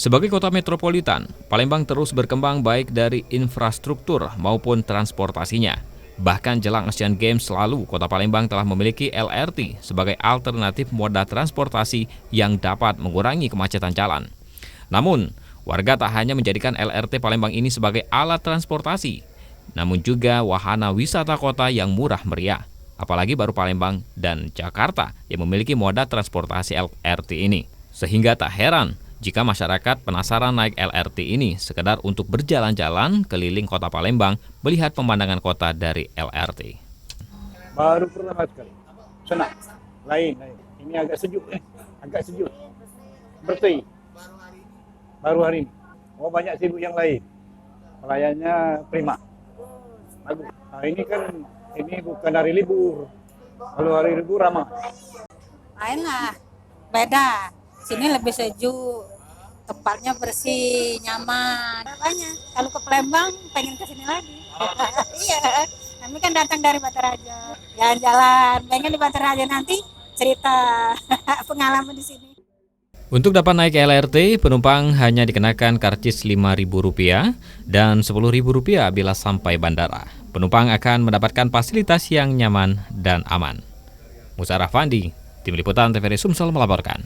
Sebagai kota metropolitan, Palembang terus berkembang baik dari infrastruktur maupun transportasinya. Bahkan jelang Asian Games lalu, kota Palembang telah memiliki LRT sebagai alternatif moda transportasi yang dapat mengurangi kemacetan jalan. Namun, warga tak hanya menjadikan LRT Palembang ini sebagai alat transportasi, namun juga wahana wisata kota yang murah meriah. Apalagi baru Palembang dan Jakarta yang memiliki moda transportasi LRT ini. Sehingga tak heran jika masyarakat penasaran naik LRT ini sekedar untuk berjalan-jalan keliling kota Palembang, melihat pemandangan kota dari LRT. Baru pertama sekali. Senang. Lain. Ini agak sejuk. Agak sejuk. Bersih. Baru hari ini. Oh, banyak sibuk yang lain. Pelayannya prima. Bagus. Nah, ini bukan hari libur. Kalau hari libur ramai. Lain lah. Beda. Sini lebih sejuk, tempatnya bersih, nyaman. Banyak. Kalau ke Palembang pengen ke sini lagi. Iya, kami kan datang dari Bataraja. Jalan-jalan, pengen di Bataraja nanti cerita pengalaman di sini. Untuk dapat naik LRT, penumpang hanya dikenakan karcis Rp5.000 dan Rp10.000 bila sampai bandara. Penumpang akan mendapatkan fasilitas yang nyaman dan aman. Musa Rafandi, Tim Liputan TVRI Sumsel melaporkan.